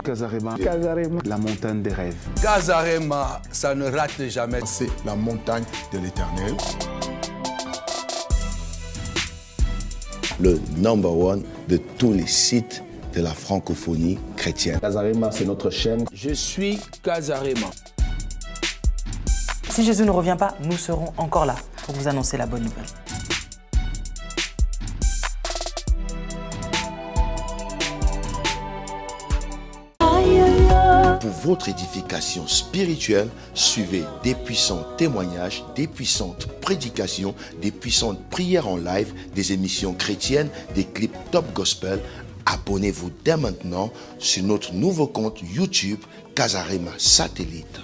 Casarema, Casarema, la montagne des rêves. Casarema, ça ne rate jamais. C'est la montagne de l'Éternel. Le number one de tous les sites de la francophonie chrétienne. Casarema, c'est notre chaîne. Je suis Casarema. Si Jésus ne revient pas, nous serons encore là pour vous annoncer la bonne nouvelle. Pour votre édification spirituelle, suivez des puissants témoignages, des puissantes prédications, des puissantes prières en live, des émissions chrétiennes, des clips top gospel. Abonnez-vous dès maintenant sur notre nouveau compte YouTube Casarema Satellite.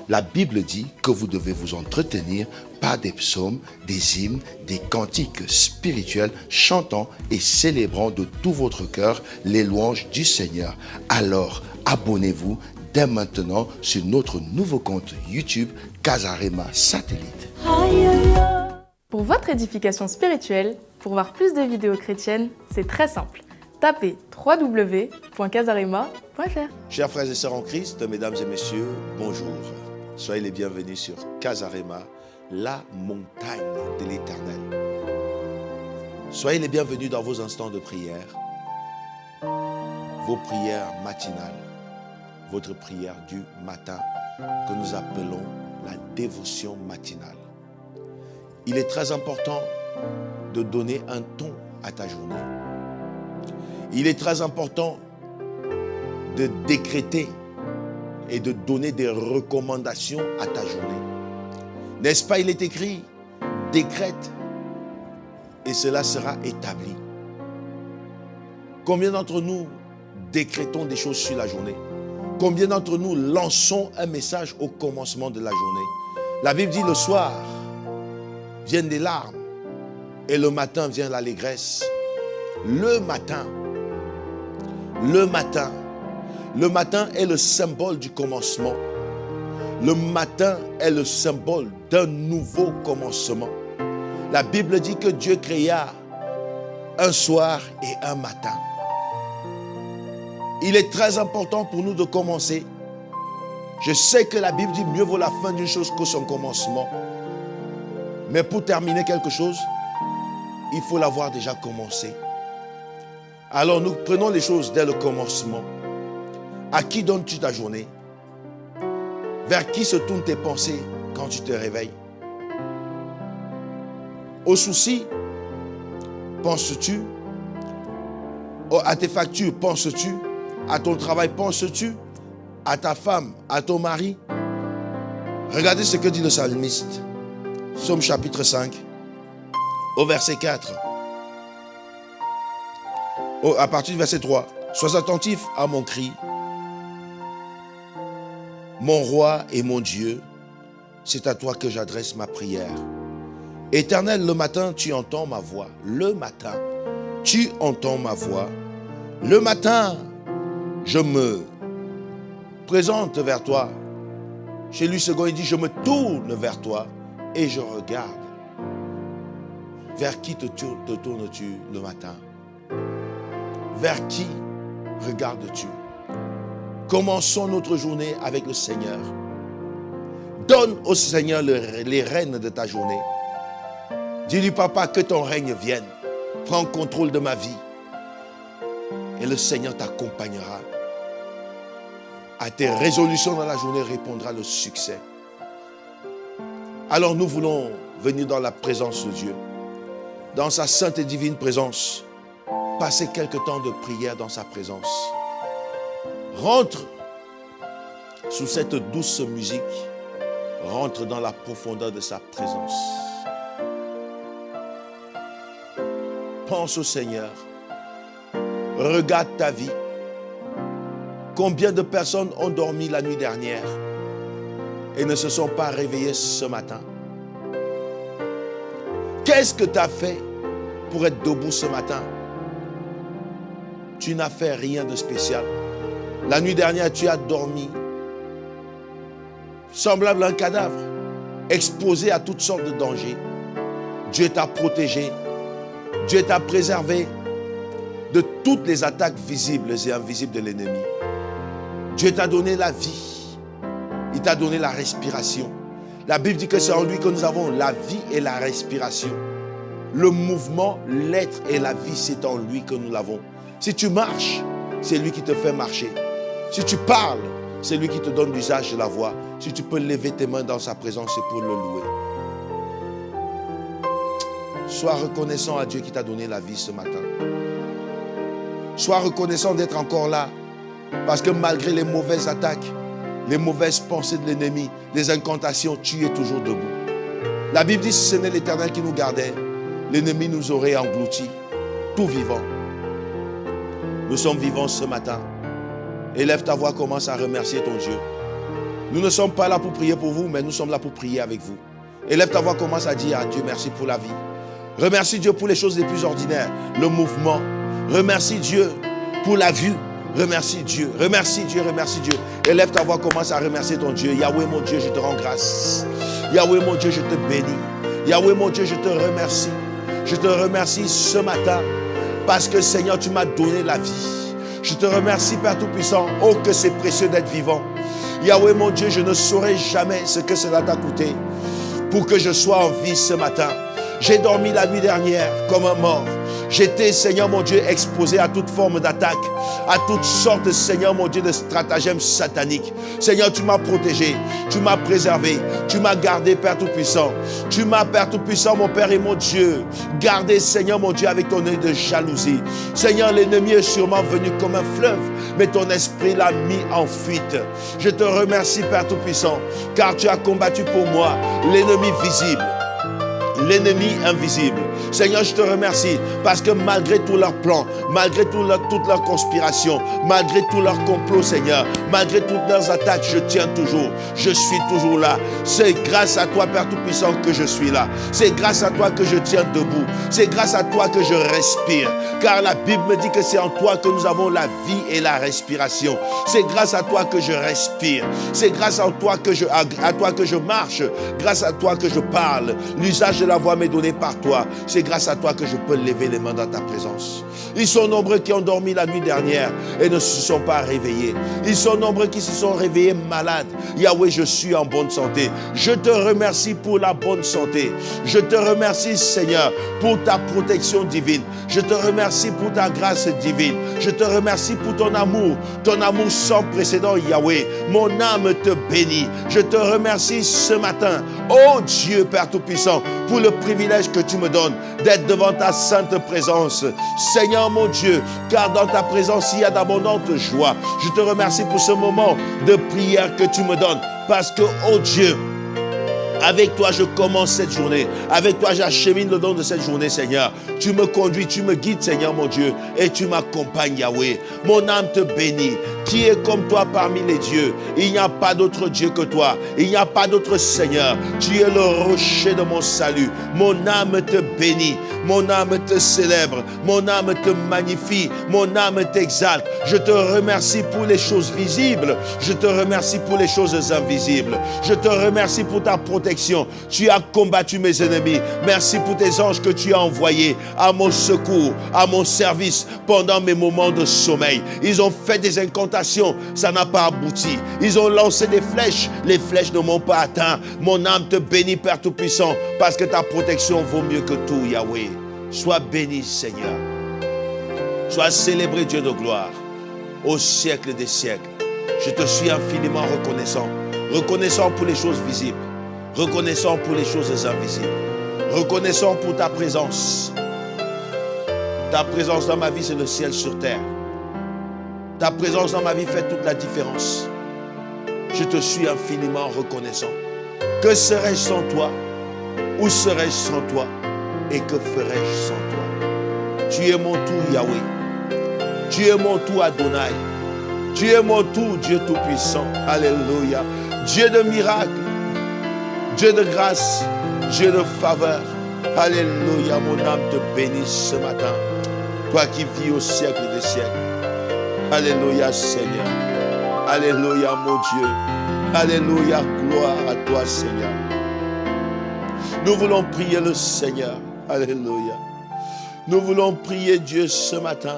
La Bible dit que vous devez vous entretenir par des psaumes, des hymnes, des cantiques spirituels, chantant et célébrant de tout votre cœur les louanges du Seigneur. Alors, abonnez-vous dès maintenant sur notre nouveau compte YouTube Casarema Satellite. Pour votre édification spirituelle, pour voir plus de vidéos chrétiennes, c'est très simple. Tapez www.casarema.fr. Chers frères et sœurs en Christ, mesdames et messieurs, bonjour. Soyez les bienvenus sur Casarema, la montagne de l'Éternel. Soyez les bienvenus dans vos instants de prière, vos prières matinales, votre prière du matin que nous appelons la dévotion matinale. Il est très important de donner un ton à ta journée. Il est très important de décréter et de donner des recommandations à ta journée. N'est-ce pas, il est écrit, décrète et cela sera établi. Combien d'entre nous décrétons des choses sur la journée? Combien d'entre nous lançons un message au commencement de la journée? La Bible dit le soir viennent des larmes et le matin vient l'allégresse. Le matin est le symbole du commencement. Le matin est le symbole d'un nouveau commencement. La Bible dit que Dieu créa un soir et un matin. Il est très important pour nous de commencer. Je sais que la Bible dit mieux vaut la fin d'une chose que son commencement. Mais pour terminer quelque chose, il faut l'avoir déjà commencé. Alors nous prenons les choses dès le commencement. À qui donnes-tu ta journée? Vers qui se tournent tes pensées quand tu te réveilles? Aux soucis, penses-tu? À tes factures, penses-tu? À ton travail, penses-tu? À ta femme, à ton mari? Regardez ce que dit le psalmiste. Psaume chapitre 5, au verset 4. À partir du verset 3. Sois attentif à mon cri. Mon roi et mon Dieu, c'est à toi que j'adresse ma prière. Éternel, le matin, tu entends ma voix. Le matin, tu entends ma voix. Le matin, je me présente vers toi. Chez lui, second, il dit, je me tourne vers toi et je regarde. Vers qui te tournes-tu le matin? Vers qui regardes-tu? Commençons notre journée avec le Seigneur. Donne au Seigneur les rênes de ta journée. Dis-lui, papa, que ton règne vienne. Prends contrôle de ma vie. Et le Seigneur t'accompagnera. À tes résolutions dans la journée répondra le succès. Alors nous voulons venir dans la présence de Dieu. Dans sa sainte et divine présence. Passer quelque temps de prière dans sa présence. Rentre sous cette douce musique. Rentre dans la profondeur de sa présence. Pense au Seigneur. Regarde ta vie. Combien de personnes ont dormi la nuit dernière et ne se sont pas réveillées ce matin? Qu'est-ce que tu as fait pour être debout ce matin? Tu n'as fait rien de spécial. La nuit dernière, tu as dormi semblable à un cadavre, exposé à toutes sortes de dangers. Dieu t'a protégé. Dieu t'a préservé de toutes les attaques visibles et invisibles de l'ennemi. Dieu t'a donné la vie. Il t'a donné la respiration. La Bible dit que c'est en lui que nous avons la vie et la respiration. Le mouvement, l'être et la vie, c'est en lui que nous l'avons. Si tu marches, c'est lui qui te fait marcher. Si tu parles, c'est lui qui te donne l'usage de la voix. Si tu peux lever tes mains dans sa présence, c'est pour le louer. Sois reconnaissant à Dieu qui t'a donné la vie ce matin. Sois reconnaissant d'être encore là. Parce que malgré les mauvaises attaques, les mauvaises pensées de l'ennemi, les incantations, tu es toujours debout. La Bible dit, si ce n'est l'Éternel qui nous gardait, l'ennemi nous aurait engloutis, tout vivant. Nous sommes vivants ce matin. Élève ta voix, commence à remercier ton Dieu. Nous ne sommes pas là pour prier pour vous, mais nous sommes là pour prier avec vous. Élève ta voix, commence à dire à Dieu merci pour la vie. Remercie Dieu pour les choses les plus ordinaires, le mouvement. Remercie Dieu pour la vue. Remercie Dieu, remercie Dieu, remercie Dieu. Élève ta voix, commence à remercier ton Dieu. Yahweh mon Dieu, je te rends grâce. Yahweh mon Dieu, je te bénis. Yahweh mon Dieu, je te remercie. Je te remercie ce matin parce que Seigneur, tu m'as donné la vie. Je te remercie Père Tout-Puissant. Oh que c'est précieux d'être vivant. Yahweh mon Dieu, je ne saurais jamais ce que cela t'a coûté pour que je sois en vie ce matin. J'ai dormi la nuit dernière comme un mort. J'étais, Seigneur mon Dieu, exposé à toute forme d'attaque, à toutes sortes, Seigneur mon Dieu, de stratagèmes sataniques. Seigneur, tu m'as protégé, tu m'as préservé, tu m'as gardé, Père Tout-Puissant. Tu m'as, Père Tout-Puissant, mon Père et mon Dieu, gardé, Seigneur mon Dieu, avec ton œil de jalousie. Seigneur, l'ennemi est sûrement venu comme un fleuve, mais ton esprit l'a mis en fuite. Je te remercie, Père Tout-Puissant, car tu as combattu pour moi l'ennemi visible, l'ennemi invisible. Seigneur, je te remercie parce que malgré tous leurs plans, malgré toute leur conspiration, malgré tous leurs complots, Seigneur, malgré toutes leurs attaques, je tiens toujours. Je suis toujours là. C'est grâce à toi, Père Tout-Puissant, que je suis là. C'est grâce à toi que je tiens debout. C'est grâce à toi que je respire. Car la Bible me dit que c'est en toi que nous avons la vie et la respiration. C'est grâce à toi que je respire. C'est grâce à toi que je marche. Grâce à toi que je parle. L'usage de la voix m'est donné par toi. C'est grâce à toi que je peux lever les mains dans ta présence. Ils sont nombreux qui ont dormi la nuit dernière et ne se sont pas réveillés. Ils sont nombreux qui se sont réveillés malades. Yahweh, je suis en bonne santé. Je te remercie pour la bonne santé. Je te remercie, Seigneur, pour ta protection divine. Je te remercie pour ta grâce divine. Je te remercie pour ton amour sans précédent, Yahweh. Mon âme te bénit. Je te remercie ce matin, oh Dieu, Père Tout-Puissant, pour le privilège que tu me donnes d'être devant ta sainte présence. Seigneur mon Dieu, car dans ta présence il y a d'abondantes joies. Je te remercie pour ce moment de prière que tu me donnes, parce que, oh Dieu, avec toi, je commence cette journée. Avec toi, j'achemine le don de cette journée, Seigneur. Tu me conduis, tu me guides, Seigneur mon Dieu, et tu m'accompagnes, Yahweh. Mon âme te bénit. Qui est comme toi parmi les dieux? Il n'y a pas d'autre Dieu que toi. Il n'y a pas d'autre Seigneur. Tu es le rocher de mon salut. Mon âme te bénit. Mon âme te célèbre. Mon âme te magnifie. Mon âme t'exalte. Je te remercie pour les choses visibles. Je te remercie pour les choses invisibles. Je te remercie pour ta protection. Tu as combattu mes ennemis. Merci pour tes anges que tu as envoyés à mon secours, à mon service pendant mes moments de sommeil. Ils ont fait des incantations. Ça n'a pas abouti. Ils ont lancé des flèches. Les flèches ne m'ont pas atteint. Mon âme te bénit, Père Tout-Puissant, parce que ta protection vaut mieux que tout, Yahweh. Sois béni, Seigneur. Sois célébré, Dieu de gloire, au siècle des siècles. Je te suis infiniment reconnaissant. Reconnaissant pour les choses visibles. Reconnaissant pour les choses invisibles. Reconnaissant pour ta présence. Ta présence dans ma vie, c'est le ciel sur terre. Ta présence dans ma vie fait toute la différence. Je te suis infiniment reconnaissant. Que serais-je sans toi? Où serais-je sans toi? Et que ferais-je sans toi? Tu es mon tout, Yahweh. Tu es mon tout, Adonai. Tu es mon tout, Dieu Tout-Puissant. Alléluia. Dieu de miracles. Dieu de grâce. Dieu de faveur. Alléluia. Mon âme te bénisse ce matin. Toi qui vis au siècle des siècles. Alléluia, Seigneur. Alléluia, mon Dieu. Alléluia, gloire à toi, Seigneur. Nous voulons prier le Seigneur. Alléluia. Nous voulons prier Dieu ce matin.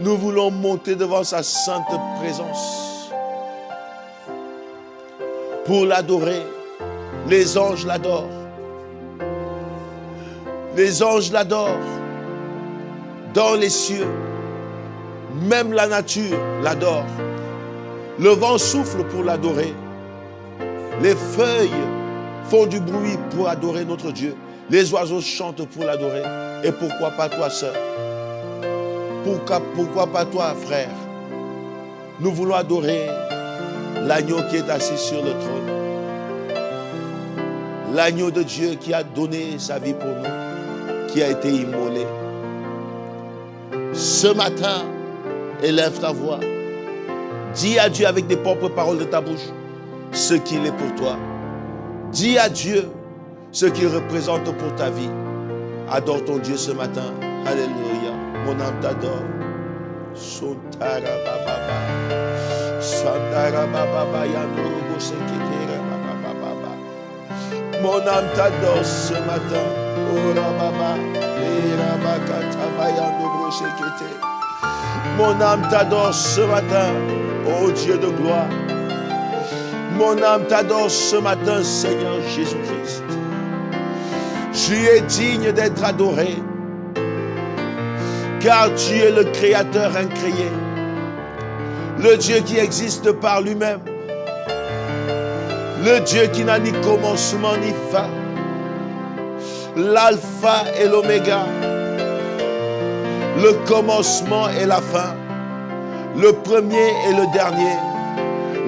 Nous voulons monter devant sa sainte présence pour l'adorer. Les anges l'adorent. Les anges l'adorent dans les cieux. Même la nature l'adore. Le vent souffle pour l'adorer. Les feuilles font du bruit pour adorer notre Dieu. Les oiseaux chantent pour l'adorer. Et pourquoi pas toi, sœur? Pourquoi pas toi, frère? Nous voulons adorer l'agneau qui est assis sur le trône. L'agneau de Dieu qui a donné sa vie pour nous, qui a été immolé. Ce matin, élève ta voix. Dis à Dieu avec des propres paroles de ta bouche ce qu'il est pour toi. Dis à Dieu ce qu'il représente pour ta vie. Adore ton Dieu ce matin. Alléluia. Mon âme t'adore. Sontara bababa. Sandara bababa. Yandorobo seketera bababa. Mon âme t'adore ce matin. Ora baba. Era bakata bayandorobo sekete. Mon âme t'adore ce matin. Ô Dieu de gloire. Mon âme t'adore ce matin, Seigneur Jésus-Christ. Tu es digne d'être adoré, car tu es le Créateur incréé, le Dieu qui existe par lui-même, le Dieu qui n'a ni commencement ni fin, l'alpha et l'oméga, le commencement et la fin, le premier et le dernier,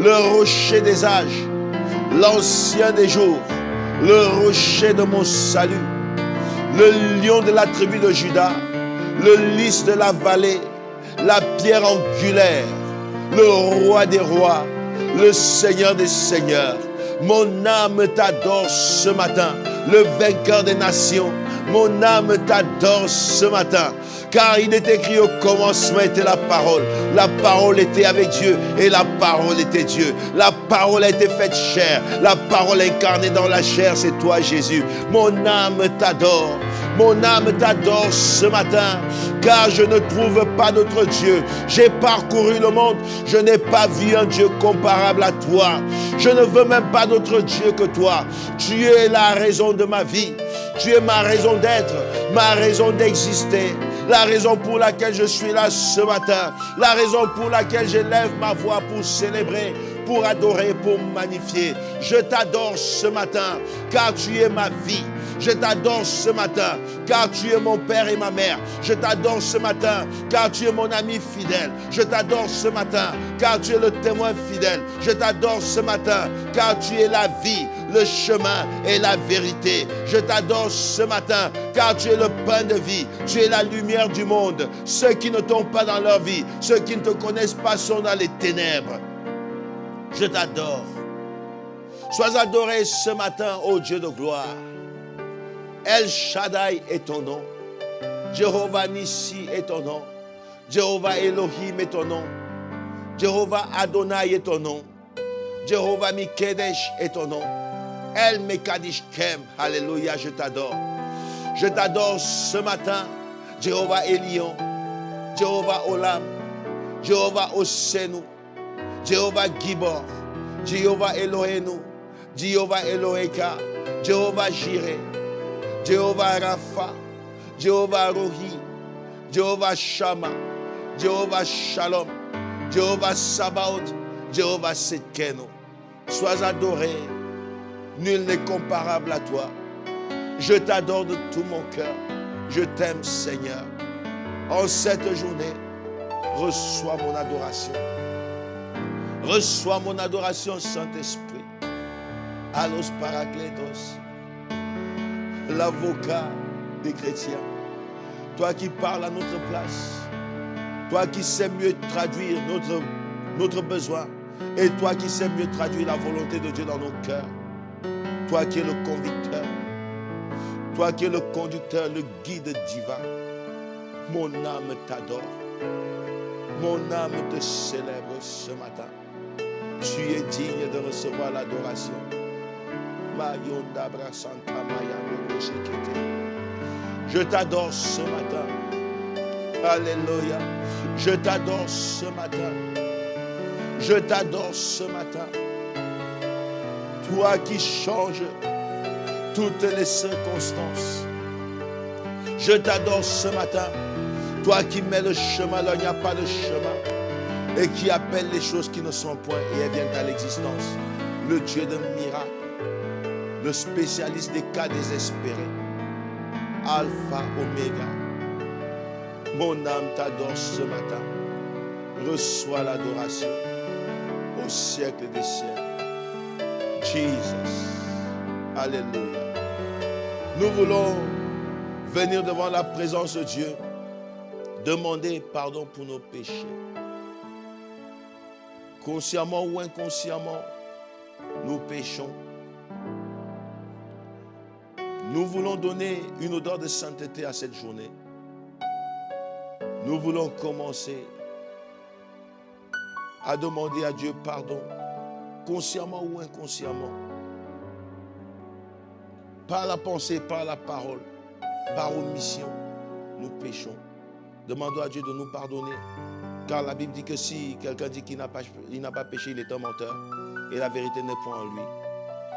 le rocher des âges, l'ancien des jours, le rocher de mon salut, le lion de la tribu de Juda, le lys de la vallée, la pierre angulaire, le roi des rois, le Seigneur des seigneurs. Mon âme t'adore ce matin, le vainqueur des nations. Mon âme t'adore ce matin. Car il est écrit au commencement était la parole. La parole était avec Dieu et la parole était Dieu. La parole a été faite chair. La parole incarnée dans la chair, c'est toi Jésus. Mon âme t'adore. Mon âme t'adore ce matin. Car je ne trouve pas d'autre Dieu. J'ai parcouru le monde. Je n'ai pas vu un Dieu comparable à toi. Je ne veux même pas d'autre Dieu que toi. Tu es la raison de ma vie. Tu es ma raison d'être, ma raison d'exister. La raison pour laquelle je suis là ce matin, la raison pour laquelle j'élève ma voix pour célébrer, pour adorer, pour magnifier. Je t'adore ce matin, car tu es ma vie. Je t'adore ce matin, car tu es mon père et ma mère. Je t'adore ce matin, car tu es mon ami fidèle. Je t'adore ce matin, car tu es le témoin fidèle. Je t'adore ce matin, car tu es la vie, le chemin et la vérité. Je t'adore ce matin, car tu es le pain de vie. Tu es la lumière du monde. Ceux qui ne t'ont pas dans leur vie, ceux qui ne te connaissent pas sont dans les ténèbres. Je t'adore. Sois adoré ce matin, ô Dieu de gloire. El Shaddai est ton nom. Jéhovah Nissi est ton nom. Jéhovah Elohim est ton nom. Jéhovah Adonai est ton nom. Jéhovah Mikedesh est ton nom. El Mekadishkem, alléluia, je t'adore. Je t'adore ce matin, Jéhovah Elion, Jéhovah Olam, Jéhovah Osenu, Jéhovah Gibor, Jéhovah Elohenu, Jéhovah Eloheka, Jéhovah Jireh, Jéhovah Rapha, Jéhovah Rohi, Jéhovah Shama, Jéhovah Shalom, Jéhovah Sabaoth, Jéhovah Setkenu. Sois adoré, nul n'est comparable à toi. Je t'adore de tout mon cœur. Je t'aime, Seigneur. En cette journée, reçois mon adoration. Reçois mon adoration, Saint-Esprit. Allos Parakletos, l'avocat des chrétiens. Toi qui parles à notre place. Toi qui sais mieux traduire notre besoin. Et toi qui sais mieux traduire la volonté de Dieu dans nos cœurs. Toi qui es le convicteur. Toi qui es le conducteur, le guide divin. Mon âme t'adore. Mon âme te célèbre ce matin. Tu es digne de recevoir l'adoration. Je t'adore ce matin. Alléluia. Je t'adore ce matin. Je t'adore ce matin. Toi qui changes toutes les circonstances. Je t'adore ce matin. Toi qui mets le chemin là où il n'y a pas de chemin. Et qui appelle les choses qui ne sont point et elles viennent à l'existence. Le Dieu de miracles. Le spécialiste des cas désespérés. Alpha, Oméga. Mon âme t'adore ce matin. Reçois l'adoration au siècle des siècles. Jesus. Alléluia. Nous voulons venir devant la présence de Dieu, demander pardon pour nos péchés. Consciemment ou inconsciemment, nous péchons. Nous voulons donner une odeur de sainteté à cette journée. Nous voulons commencer à demander à Dieu pardon, consciemment ou inconsciemment. Par la pensée, par la parole, par omission, nous péchons. Demandons à Dieu de nous pardonner. Car la Bible dit que si quelqu'un dit qu'il n'a pas péché, il est un menteur. Et la vérité n'est point en lui.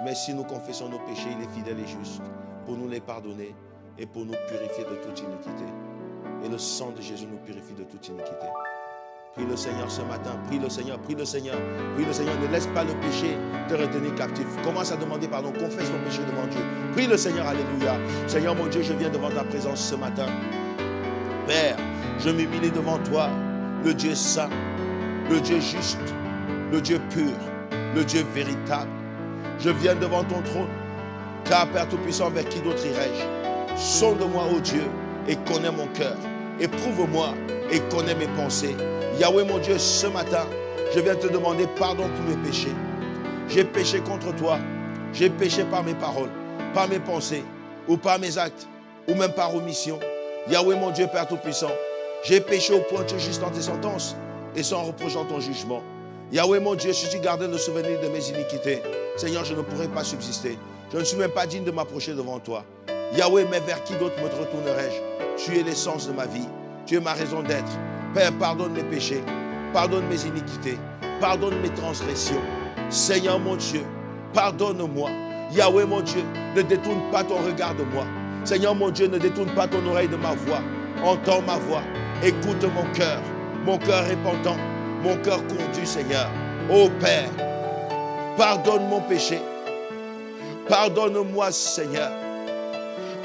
Mais si nous confessons nos péchés, il est fidèle et juste pour nous les pardonner et pour nous purifier de toute iniquité. Et le sang de Jésus nous purifie de toute iniquité. Prie le Seigneur ce matin, prie le Seigneur, prie le Seigneur, prie le Seigneur. Ne laisse pas le péché te retenir captif. Commence à demander pardon, confesse ton péché devant Dieu. Prie le Seigneur, alléluia. Seigneur mon Dieu, je viens devant ta présence ce matin. Père, je m'humilie devant toi, le Dieu saint, le Dieu juste, le Dieu pur, le Dieu véritable. Je viens devant ton trône, car Père Tout-Puissant, vers qui d'autre irais-je? Sonde-moi, ô Dieu, et connais mon cœur. Éprouve-moi et connais mes pensées. Yahweh mon Dieu, ce matin, je viens te demander pardon pour mes péchés. J'ai péché contre toi. J'ai péché par mes paroles, par mes pensées, ou par mes actes, ou même par omission. Yahweh mon Dieu, Père Tout-Puissant, j'ai péché au point de te juste dans tes sentences et sans reprochant ton jugement. Yahweh mon Dieu, si tu gardais le souvenir de mes iniquités, Seigneur, je ne pourrais pas subsister. Je ne suis même pas digne de m'approcher devant toi. Yahweh, mais vers qui d'autre me retournerai-je? Tu es l'essence de ma vie. Tu es ma raison d'être. Père, pardonne mes péchés. Pardonne mes iniquités. Pardonne mes transgressions. Seigneur mon Dieu, pardonne-moi. Yahweh mon Dieu, ne détourne pas ton regard de moi. Seigneur mon Dieu, ne détourne pas ton oreille de ma voix. Entends ma voix. Écoute mon cœur repentant. Mon cœur conduit, Seigneur. Ô Père, pardonne mon péché. Pardonne-moi, Seigneur.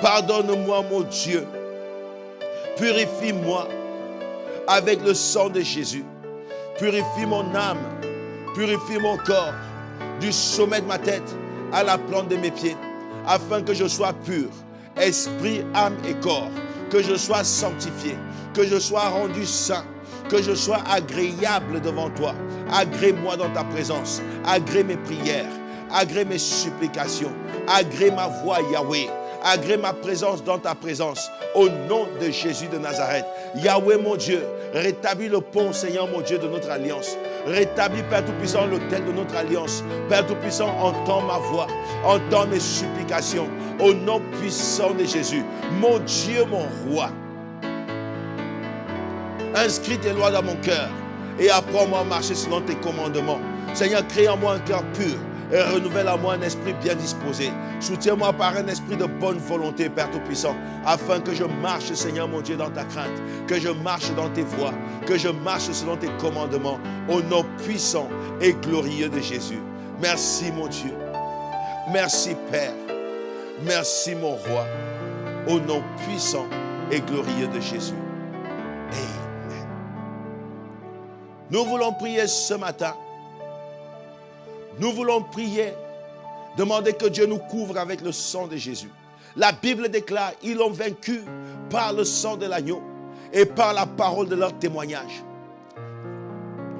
Pardonne-moi, mon Dieu. Purifie-moi avec le sang de Jésus. Purifie mon âme. Purifie mon corps. Du sommet de ma tête à la plante de mes pieds. Afin que je sois pur. Esprit, âme et corps. Que je sois sanctifié. Que je sois rendu saint. Que je sois agréable devant toi. Agrée-moi dans ta présence. Agrée mes prières. Agrée mes supplications. Agrée ma voix, Yahweh. Agrée ma présence dans ta présence. Au nom de Jésus de Nazareth. Yahweh mon Dieu, rétablis le pont, Seigneur mon Dieu, de notre alliance. Rétablis, Père Tout-Puissant, l'autel de notre alliance. Père Tout-Puissant, entends ma voix. Entends mes supplications. Au nom puissant de Jésus. Mon Dieu, mon roi. Inscris tes lois dans mon cœur et apprends-moi à marcher selon tes commandements. Seigneur, crée en moi un cœur pur et renouvelle en moi un esprit bien disposé. Soutiens-moi par un esprit de bonne volonté, Père Tout-Puissant, afin que je marche, Seigneur mon Dieu, dans ta crainte, que je marche dans tes voies, que je marche selon tes commandements, au nom puissant et glorieux de Jésus. Merci, mon Dieu. Merci, Père. Merci, mon roi, au nom puissant et glorieux de Jésus. Amen. Nous voulons prier ce matin. Nous voulons prier, demander que Dieu nous couvre avec le sang de Jésus. La Bible déclare, ils l'ont vaincu par le sang de l'agneau et par la parole de leur témoignage.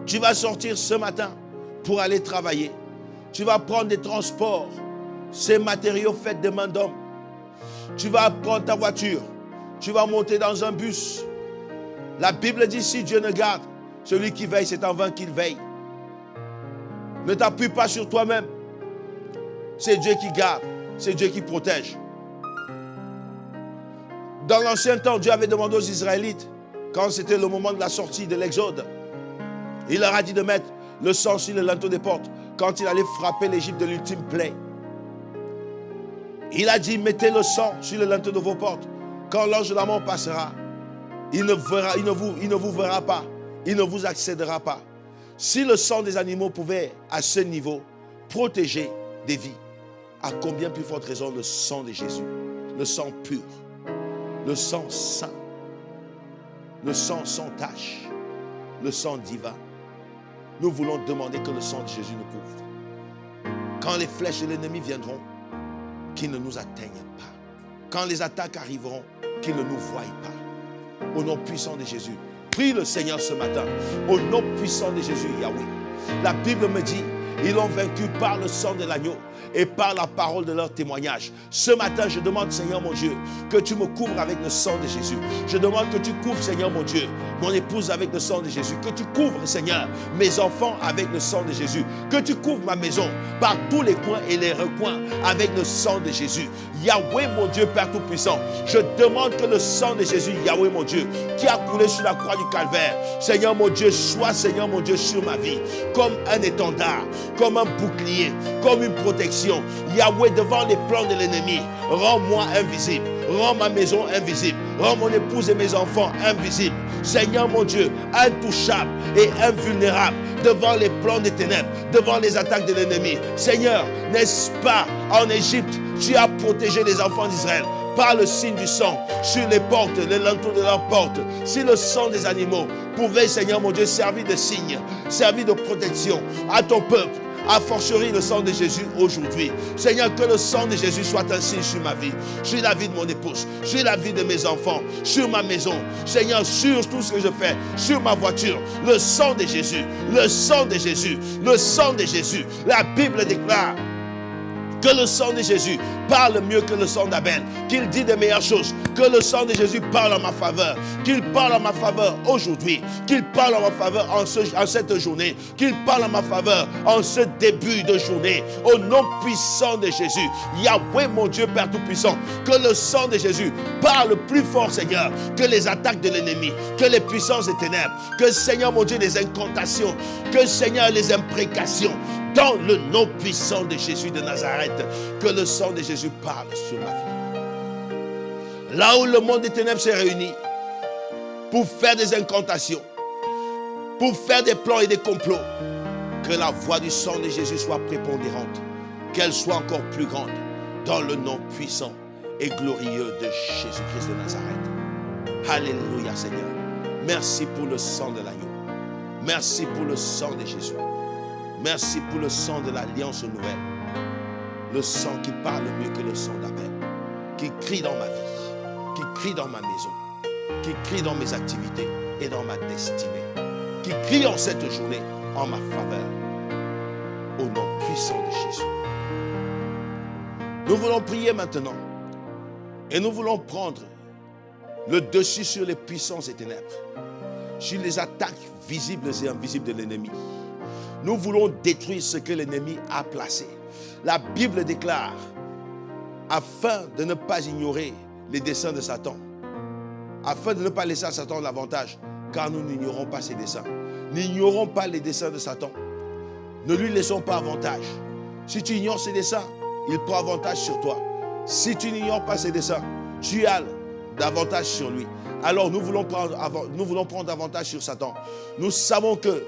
Tu vas sortir ce matin pour aller travailler. Tu vas prendre des transports, ces matériaux faits de main d'homme. Tu vas prendre ta voiture, tu vas monter dans un bus. La Bible dit, si Dieu ne garde, celui qui veille, c'est en vain qu'il veille. Ne t'appuie pas sur toi-même. C'est Dieu qui garde, c'est Dieu qui protège. Dans l'ancien temps, Dieu avait demandé aux Israélites quand c'était le moment de la sortie de l'Exode, il leur a dit de mettre le sang sur le linteau des portes quand il allait frapper l'Égypte de l'ultime plaie. Il a dit, mettez le sang sur le linteau de vos portes. Quand l'ange de la mort passera, il ne vous verra pas, il ne vous accédera pas. Si le sang des animaux pouvait, à ce niveau, protéger des vies, à combien plus forte raison le sang de Jésus, le sang pur, le sang saint, le sang sans tache, le sang divin. Nous voulons demander que le sang de Jésus nous couvre. Quand les flèches de l'ennemi viendront, qu'ils ne nous atteignent pas. Quand les attaques arriveront, qu'ils ne nous voient pas. Au nom puissant de Jésus, prie le Seigneur ce matin. Au nom puissant de Jésus, Yahweh. La Bible me dit, ils l'ont vaincu par le sang de l'agneau et par la parole de leur témoignage. Ce matin, je demande, Seigneur mon Dieu, que tu me couvres avec le sang de Jésus. Je demande que tu couvres, Seigneur mon Dieu, mon épouse avec le sang de Jésus. Que tu couvres, Seigneur, mes enfants avec le sang de Jésus. Que tu couvres ma maison par tous les coins et les recoins avec le sang de Jésus. Yahweh, mon Dieu, Père Tout-Puissant, je demande que le sang de Jésus, Yahweh, mon Dieu, qui a coulé sur la croix du Calvaire, Seigneur mon Dieu, soit, Seigneur mon Dieu, sur ma vie, comme un étendard, comme un bouclier, comme une protection. Yahweh, devant les plans de l'ennemi, rends-moi invisible, rends ma maison invisible, rends mon épouse et mes enfants invisibles. Seigneur mon Dieu, intouchable et invulnérable devant les plans des ténèbres, devant les attaques de l'ennemi. Seigneur, n'est-ce pas en Égypte, tu as protégé les enfants d'Israël par le signe du sang sur les portes, les linteaux de leurs portes. Si le sang des animaux pouvait, Seigneur mon Dieu, servir de signe, servir de protection à ton peuple, a fortiori le sang de Jésus aujourd'hui. Seigneur, que le sang de Jésus soit un signe sur ma vie, sur la vie de mon épouse, sur la vie de mes enfants, sur ma maison. Seigneur, sur tout ce que je fais, sur ma voiture. Le sang de Jésus, le sang de Jésus, le sang de Jésus. La Bible déclare que le sang de Jésus parle mieux que le sang d'Abel, qu'il dit de meilleures choses, que le sang de Jésus parle en ma faveur, qu'il parle en ma faveur aujourd'hui, qu'il parle en ma faveur en cette journée, qu'il parle en ma faveur en ce début de journée, au nom puissant de Jésus. Yahweh, mon Dieu, Père Tout-Puissant, que le sang de Jésus parle plus fort, Seigneur, que les attaques de l'ennemi, que les puissances des ténèbres, que, Seigneur, mon Dieu, les incantations, que, Seigneur, les imprécations. Dans le nom puissant de Jésus de Nazareth, que le sang de Jésus parle sur ma vie. Là où le monde des ténèbres s'est réuni pour faire des incantations, pour faire des plans et des complots, que la voix du sang de Jésus soit prépondérante, qu'elle soit encore plus grande, dans le nom puissant et glorieux de Jésus-Christ de Nazareth. Alléluia, Seigneur. Merci pour le sang de l'agneau. Merci pour le sang de Jésus. Merci pour le sang de l'alliance nouvelle. Le sang qui parle mieux que le sang d'Abel. Qui crie dans ma vie. Qui crie dans ma maison. Qui crie dans mes activités et dans ma destinée. Qui crie en cette journée en ma faveur. Au nom puissant de Jésus. Nous voulons prier maintenant. Et nous voulons prendre le dessus sur les puissances et ténèbres. Sur les attaques visibles et invisibles de l'ennemi. Nous voulons détruire ce que l'ennemi a placé. La Bible déclare, afin de ne pas ignorer les desseins de Satan, afin de ne pas laisser à Satan l'avantage, car nous n'ignorons pas ses desseins. N'ignorons pas les desseins de Satan. Ne lui laissons pas avantage. Si tu ignores ses desseins, il prend avantage sur toi. Si tu n'ignores pas ses desseins, tu as davantage sur lui. Alors nous voulons prendre avantage sur Satan. Nous savons que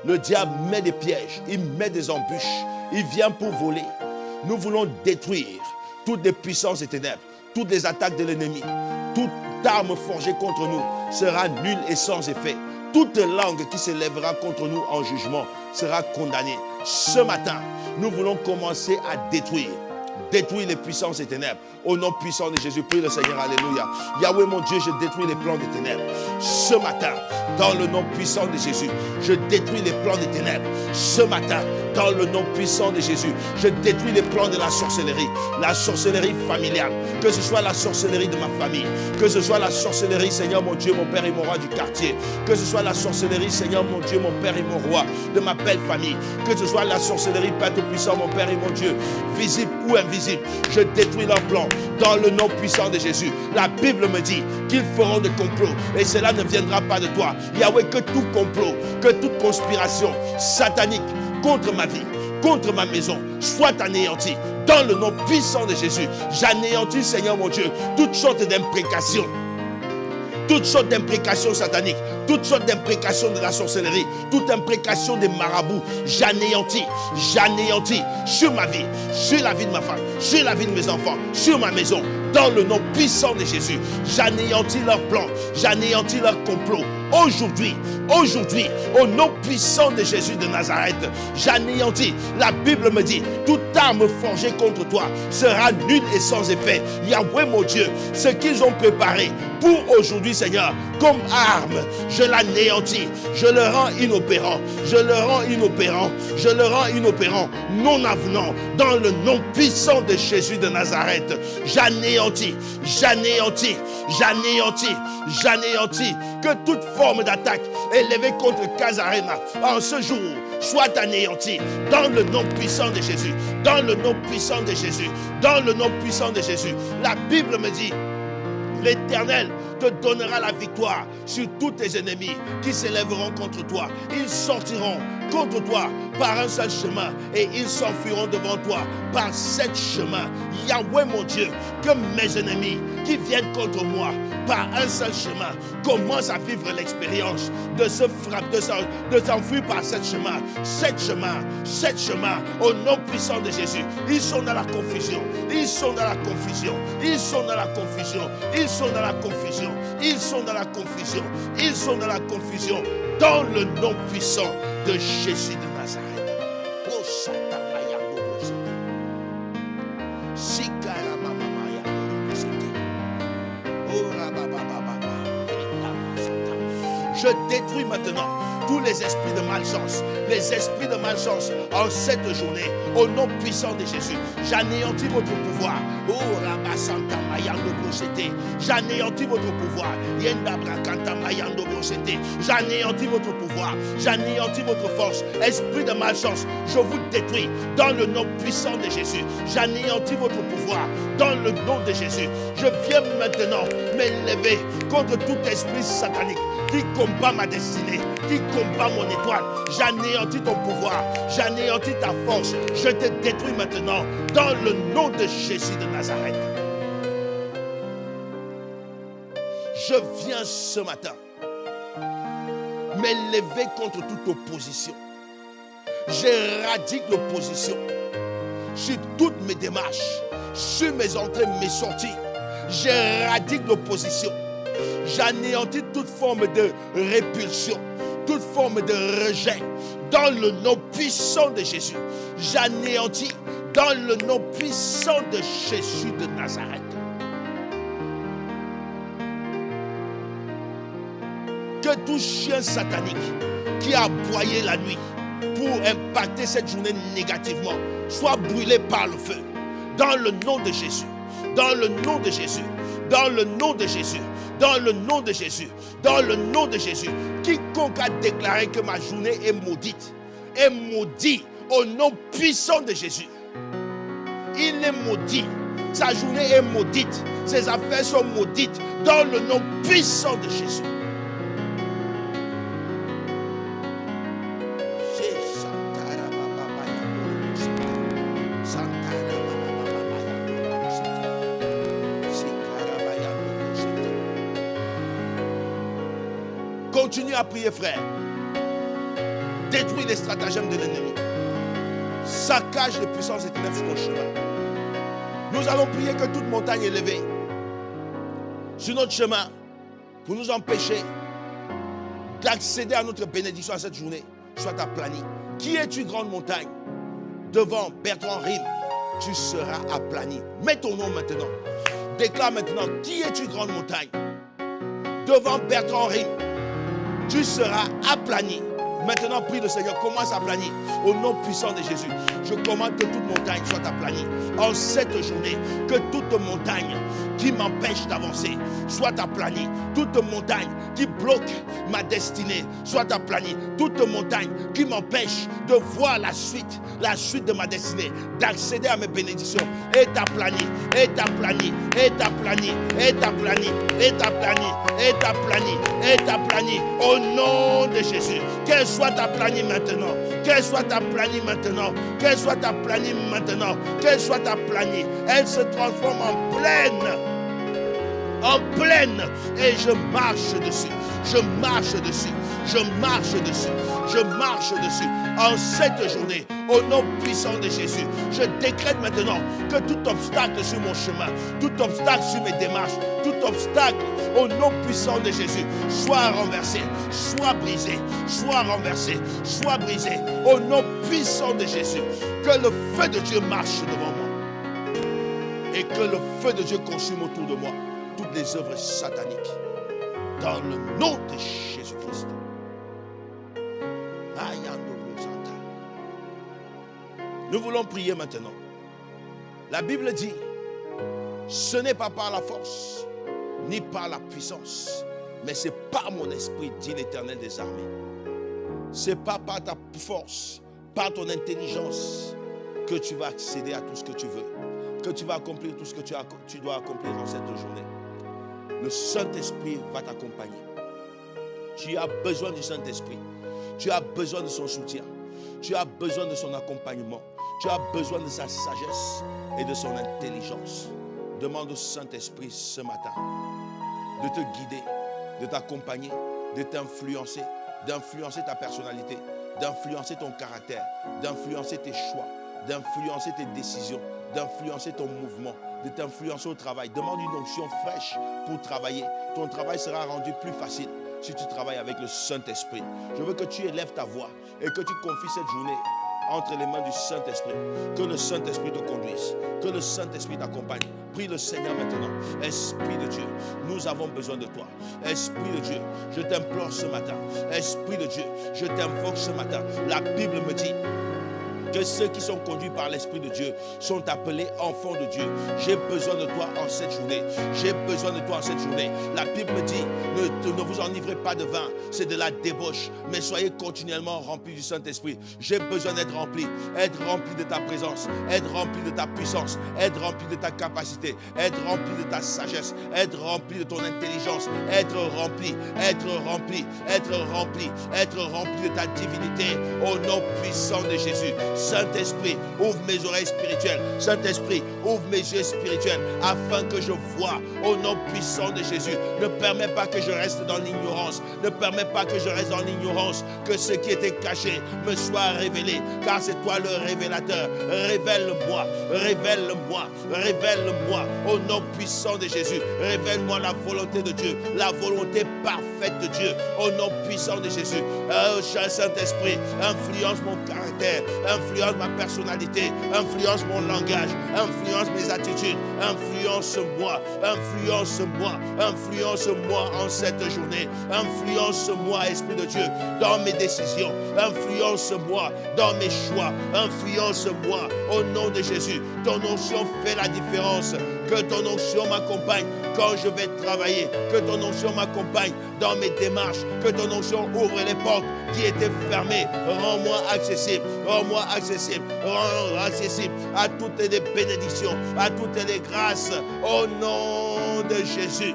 le diable met des pièges, il met des embûches, il vient pour voler. Nous voulons détruire toutes les puissances des ténèbres, toutes les attaques de l'ennemi. Toute arme forgée contre nous sera nulle et sans effet. Toute langue qui s'élèvera contre nous en jugement sera condamnée. Ce matin, nous voulons commencer à détruire les puissances des ténèbres. Au nom puissant de Jésus, prie le Seigneur, alléluia. Yahweh mon Dieu, je détruis les plans des ténèbres. Ce matin, dans le nom puissant de Jésus, je détruis les plans des ténèbres. Ce matin, dans le nom puissant de Jésus, je détruis les plans de la sorcellerie familiale, que ce soit la sorcellerie de ma famille, que ce soit la sorcellerie, Seigneur mon Dieu, mon Père et mon Roi du quartier, que ce soit la sorcellerie, Seigneur mon Dieu, mon Père et mon Roi de ma belle famille, que ce soit la sorcellerie, Père Tout-Puissant, mon Père et mon Dieu, visible ou invisible, invisibles. Je détruis leurs plans dans le nom puissant de Jésus. La Bible me dit qu'ils feront des complots et cela ne viendra pas de toi. Yahweh, que tout complot, que toute conspiration satanique contre ma vie, contre ma maison, soit anéanti dans le nom puissant de Jésus. J'anéantis, Seigneur mon Dieu, toutes sortes d'imprécations. Toutes sortes d'imprécations sataniques, toutes sortes d'imprécations de la sorcellerie, toute imprécation des marabouts, j'anéantis sur ma vie, sur la vie de ma femme, sur la vie de mes enfants, sur ma maison, dans le nom puissant de Jésus. J'anéantis leurs plans, j'anéantis leurs complots. Aujourd'hui, au nom puissant de Jésus de Nazareth, j'anéantis. La Bible me dit, toute arme forgée contre toi sera nulle et sans effet. Yahweh mon Dieu, ce qu'ils ont préparé pour aujourd'hui, Seigneur, comme arme, je l'anéantis, je le rends inopérant, je le rends inopérant, non avenant, dans le nom puissant de Jésus de Nazareth. J'anéantis, que toute forme d'attaque élevée contre Casarema en ce jour soit anéantie dans le nom puissant de Jésus, dans le nom puissant de Jésus, dans le nom puissant de Jésus. La Bible me dit, l'Éternel te donnera la victoire sur tous tes ennemis qui s'élèveront contre toi. Ils sortiront contre toi par un seul chemin et ils s'enfuiront devant toi par 7 chemins. Yahweh mon Dieu, que mes ennemis qui viennent contre moi par un seul chemin commencent à vivre l'expérience de se frapper, de s'enfuir par 7 chemins. 7 chemins au nom puissant de Jésus. Ils sont dans la confusion, ils sont dans la confusion, ils sont dans la confusion, ils sont dans la confusion, ils sont dans la confusion, ils sont dans la confusion, dans le nom puissant de Jésus de Nazareth. Oh Satan, je détruis maintenant tous les esprits de malchance, en cette journée, au nom puissant de Jésus. J'anéantis votre pouvoir. Oh Rabba Santa Mayando Brosete. J'anéantis votre pouvoir. Yenda Brakanta Mayando Brosete. J'anéantis votre pouvoir. J'anéantis votre force. Esprit de malchance, je vous détruis dans le nom puissant de Jésus. J'anéantis votre pouvoir dans le nom de Jésus. Je viens maintenant m'élever contre tout esprit satanique qui combat ma destinée, qui combat mon étoile. J'anéantis ton pouvoir, j'anéantis ta force. Je te détruis maintenant dans le nom de Jésus de Nazareth. Je viens ce matin m'élever contre toute opposition. J'éradique l'opposition sur toutes mes démarches, sur mes entrées, mes sorties. J'éradique l'opposition. J'anéantis toute forme de répulsion, toute forme de rejet, dans le nom puissant de Jésus. J'anéantis dans le nom puissant de Jésus de Nazareth. Que tout chien satanique qui a aboyé la nuit pour impacter cette journée négativement soit brûlé par le feu. Dans le nom de Jésus, dans le nom de Jésus, dans le nom de Jésus, dans le nom de Jésus, dans le nom de Jésus. Quiconque a déclaré que ma journée est maudite, est maudit au nom puissant de Jésus. Il est maudit. Sa journée est maudite. Ses affaires sont maudites dans le nom puissant de Jésus. Continue à prier, frère. Détruis les stratagèmes de l'ennemi. Saccage les puissances éternelles sur ton chemin. Nous allons prier que toute montagne élevée sur notre chemin pour nous empêcher d'accéder à notre bénédiction à cette journée soit aplanie. Qui es-tu, grande montagne? Devant Bertrand Rime, tu seras aplani. Mets ton nom maintenant. Déclare maintenant, qui es-tu, grande montagne? Devant Bertrand Rime, tu seras aplani Maintenant, prie le Seigneur, commence à planir. Au nom puissant de Jésus, je commande que toute montagne soit aplanie. En cette journée, que toute montagne qui m'empêche d'avancer soit aplanie. Toute montagne qui bloque ma destinée soit aplanie. Toute montagne qui m'empêche de voir la suite de ma destinée, d'accéder à mes bénédictions, est aplanie, est aplanie, est aplanie, est aplanie, est aplanie, est aplanie, est aplanie. Au nom de Jésus, qu'elle soit aplanie maintenant, qu'elle soit aplanie maintenant, qu'elle soit aplanie maintenant, qu'elle soit aplanie. Elle se transforme en plaine, et je marche dessus, je marche dessus, je marche dessus, je marche dessus. En cette journée, au nom puissant de Jésus, je décrète maintenant que tout obstacle sur mon chemin, tout obstacle sur mes démarches, tout obstacle au nom puissant de Jésus soit renversé, soit brisé, soit renversé, soit brisé. Au nom puissant de Jésus, que le feu de Dieu marche devant moi et que le feu de Dieu consume autour de moi toutes les œuvres sataniques. Dans le nom de Jésus-Christ. Nous voulons prier maintenant. La Bible dit, ce n'est pas par la force, ni par la puissance, mais c'est par mon esprit, dit l'Éternel des armées. C'est pas par ta force, par ton intelligence, que tu vas accéder à tout ce que tu veux, que tu vas accomplir tout ce que tu dois accomplir dans cette journée. Le Saint-Esprit va t'accompagner. Tu as besoin du Saint-Esprit. Tu as besoin de son soutien. Tu as besoin de son accompagnement. Tu as besoin de sa sagesse et de son intelligence. Demande au Saint-Esprit ce matin de te guider, de t'accompagner, de t'influencer, d'influencer ta personnalité, d'influencer ton caractère, d'influencer tes choix, d'influencer tes décisions, d'influencer ton mouvement, de t'influencer au travail. Demande une onction fraîche pour travailler. Ton travail sera rendu plus facile si tu travailles avec le Saint-Esprit. Je veux que tu élèves ta voix et que tu confies cette journée entre les mains du Saint-Esprit. Que le Saint-Esprit te conduise, que le Saint-Esprit t'accompagne. Prie le Seigneur maintenant. Esprit de Dieu, nous avons besoin de toi. Esprit de Dieu, je t'implore ce matin. Esprit de Dieu, je t'invoque ce matin. La Bible me dit que ceux qui sont conduits par l'Esprit de Dieu sont appelés enfants de Dieu. J'ai besoin de toi en cette journée. J'ai besoin de toi en cette journée. La Bible me dit, ne vous enivrez pas de vin, c'est de la débauche, mais soyez continuellement remplis du Saint-Esprit. J'ai besoin d'être rempli de ta présence, être rempli de ta puissance, être rempli de ta capacité, être rempli de ta sagesse, être rempli de ton intelligence, être rempli de ta divinité, au nom puissant de Jésus. Saint-Esprit, ouvre mes oreilles spirituelles. Saint-Esprit, ouvre mes yeux spirituels afin que je vois au nom puissant de Jésus. Ne permets pas que je reste dans l'ignorance. Ne permets pas que je reste dans l'ignorance. Que ce qui était caché me soit révélé. Car c'est toi le révélateur. Révèle-moi, révèle-moi, révèle-moi au nom puissant de Jésus. Révèle-moi la volonté de Dieu, la volonté parfaite de Dieu au nom puissant de Jésus. Oh, Saint-Esprit, influence mon caractère, influence ma personnalité, influence mon langage, influence mes attitudes, influence-moi, influence-moi, influence-moi en cette journée, influence-moi, Esprit de Dieu, dans mes décisions, influence-moi dans mes choix, influence-moi au nom de Jésus. Ton onction fait la différence. Que ton onction m'accompagne quand je vais travailler, que ton onction m'accompagne dans mes démarches, que ton onction ouvre les portes qui étaient fermées. Rends-moi accessible, rends-moi accessible, rends-moi accessible à toutes les bénédictions, à toutes les grâces, au nom de Jésus.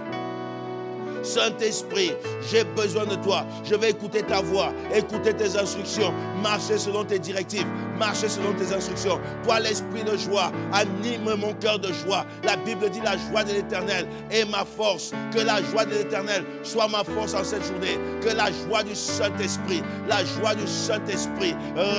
Saint-Esprit, j'ai besoin de toi. Je vais écouter ta voix, écouter tes instructions, marcher selon tes directives, marcher selon tes instructions. Toi, l'esprit de joie, anime mon cœur de joie. La Bible dit la joie de l'Éternel est ma force. Que la joie de l'Éternel soit ma force en cette journée. Que la joie du Saint-Esprit, la joie du Saint-Esprit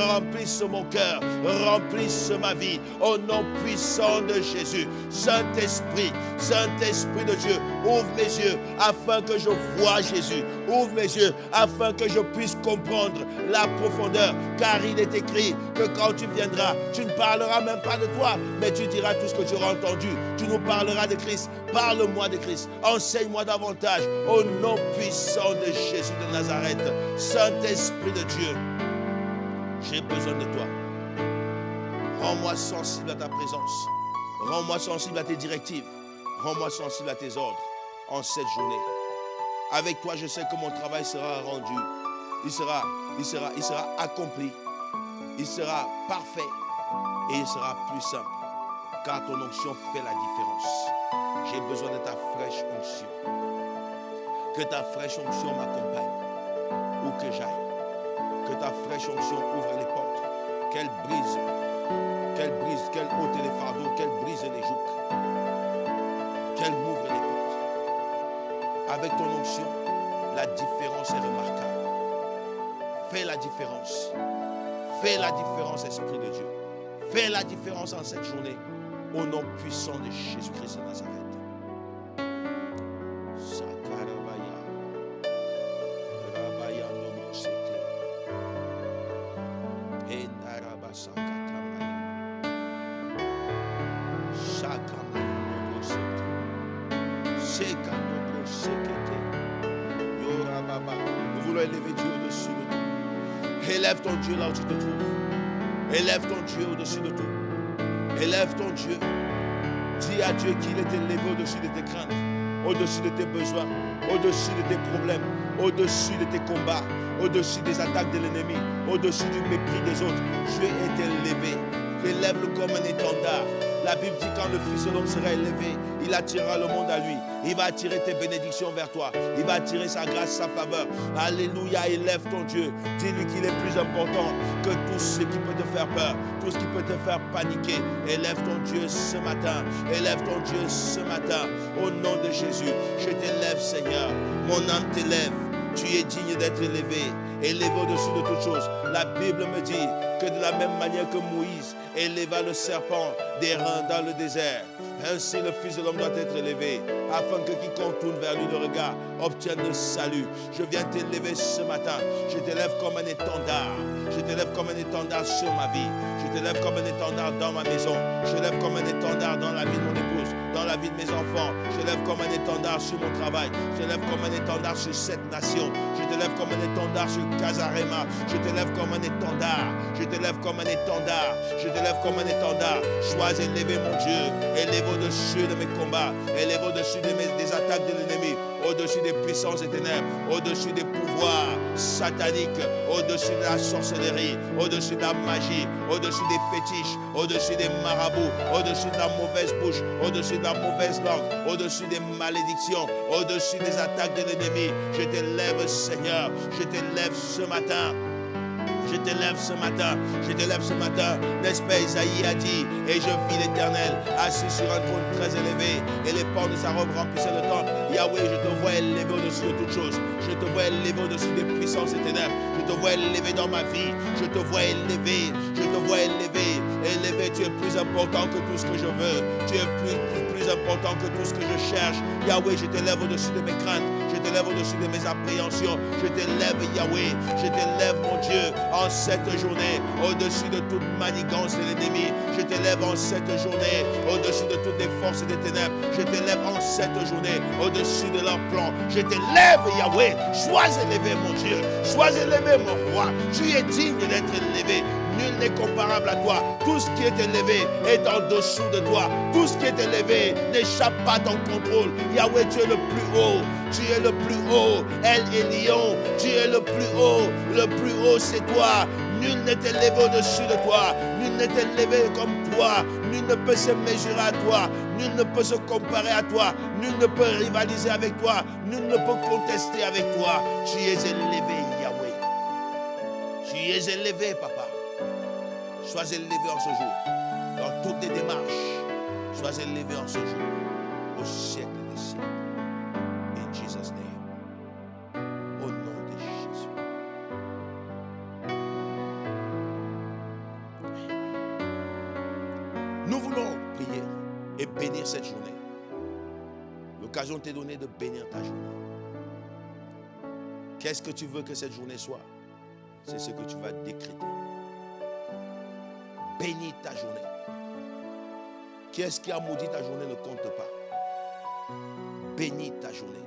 remplisse mon cœur, remplisse ma vie. Au nom puissant de Jésus. Saint-Esprit, Saint-Esprit de Dieu, ouvre mes yeux afin que je vois Jésus. Ouvre mes yeux afin que je puisse comprendre la profondeur. Car il est écrit que quand tu viendras, tu ne parleras même pas de toi, mais tu diras tout ce que tu auras entendu. Tu nous parleras de Christ. Parle-moi de Christ. Enseigne-moi davantage au nom puissant de Jésus de Nazareth. Saint-Esprit de Dieu, j'ai besoin de toi. Rends-moi sensible à ta présence. Rends-moi sensible à tes directives. Rends-moi sensible à tes ordres en cette journée. Avec toi, je sais que mon travail sera rendu. Il sera accompli. Il sera parfait. Et il sera plus simple. Car ton onction fait la différence. J'ai besoin de ta fraîche onction. Que ta fraîche onction m'accompagne. Où que j'aille. Que ta fraîche onction ouvre les portes. Qu'elle brise, qu'elle ôte les fardeaux, qu'elle brise les jougs. Qu'elle m'ouvre les portes. Avec ton onction, la différence est remarquable. Fais la différence. Fais la différence, Esprit de Dieu. Fais la différence en cette journée. Au nom puissant de Jésus-Christ de Nazareth. Nous voulons élever Dieu au-dessus de tout. Élève ton Dieu là où tu te trouves. Élève ton Dieu au-dessus de tout. Élève ton Dieu. Dis à Dieu qu'il est élevé au-dessus de tes craintes, au-dessus de tes besoins, au-dessus de tes problèmes, au-dessus de tes combats, au-dessus des attaques de l'ennemi, au-dessus du mépris des autres. Dieu est élevé. Élève-le comme un étendard. La Bible dit quand le Fils de l'homme sera élevé, il attirera le monde à lui. Il va attirer tes bénédictions vers toi. Il va attirer sa grâce, sa faveur. Alléluia, élève ton Dieu. Dis-lui qu'il est plus important que tout ce qui peut te faire peur, tout ce qui peut te faire paniquer. Élève ton Dieu ce matin. Élève ton Dieu ce matin. Au nom de Jésus, je t'élève, Seigneur. Mon âme t'élève. Tu es digne d'être élevé. Élevé au-dessus de toutes choses. La Bible me dit que de la même manière que Moïse éleva le serpent des reins dans le désert, ainsi le Fils de l'homme doit être élevé, afin que quiconque tourne vers lui le regard obtienne le salut. Je viens t'élever ce matin. Je t'élève comme un étendard. Je t'élève comme un étendard sur ma vie. Je t'élève comme un étendard dans ma maison. Je t'élève comme un étendard dans la vie de mon épouse, dans la vie de mes enfants. Je t'élève comme un étendard sur mon travail. Je t'élève comme un étendard sur cette nation. Je t'élève comme un étendard sur Casarema. Je t'élève comme un étendard. Je t'élève comme un étendard. Je t'élève comme un étendard. Sois élevé, mon Dieu. Élève au-dessus de mes combats. Élève au-dessus des attaques de l'ennemi. Au-dessus des puissances des ténèbres. Au-dessus des pouvoirs sataniques. Au-dessus de la sorcellerie. Au-dessus de la magie. Au-dessus des fétiches. Au-dessus des marabouts. Au-dessus de la mauvaise bouche. Au-dessus de la mauvaise langue. Au-dessus des malédictions. Au-dessus des attaques de l'ennemi. Je t'élève, Seigneur. Je t'élève ce matin. Je t'élève ce matin, je t'élève ce matin. N'est-ce pas, Isaïe a dit, et je vis l'Éternel assis sur un trône très élevé, et les pans de sa robe remplissaient le temple. Yahweh, je te vois élevé au-dessus de toutes choses. Je te vois élevé au-dessus des puissances et ténèbres. Je te vois élevé dans ma vie. Je te vois élevé. Je te vois élevé. Élevé, tu es plus important que tout ce que je veux. Tu es plus important que tout ce que je cherche. Yahweh, je t'élève au-dessus de mes craintes. Je t'élève au-dessus de mes appréhensions. Je t'élève, Yahweh. Je t'élève, mon Dieu, en cette journée, au-dessus de toute manigance de l'ennemi. Je t'élève en cette journée, au-dessus de toutes les forces des ténèbres. Je t'élève en cette journée, au-dessus de leurs plans. Je t'élève, Yahweh. Sois élevé, mon Dieu. Sois élevé, mon roi. Tu es digne d'être élevé. Nul n'est comparable à toi. Tout ce qui est élevé est en dessous de toi. Tout ce qui est élevé n'échappe pas à ton contrôle. Yahweh, tu es le plus haut. Tu es le plus haut. El Elyon, tu es le plus haut. Le plus haut, c'est toi. Nul n'est élevé au-dessus de toi. Nul n'est élevé comme toi. Nul ne peut se mesurer à toi. Nul ne peut se comparer à toi. Nul ne peut rivaliser avec toi. Nul ne peut contester avec toi. Tu es élevé, Yahweh. Tu es élevé, Papa. Sois élevé en ce jour. Dans toutes les démarches, sois élevé en ce jour. Au siècle des siècles. In Jesus' name. Au nom de Jésus. Nous voulons prier et bénir cette journée. L'occasion t'est donnée de bénir ta journée. Qu'est-ce que tu veux que cette journée soit? C'est ce que tu vas décréter. Bénis ta journée. Qui est-ce qui a maudit ta journée ne compte pas. Bénis ta journée.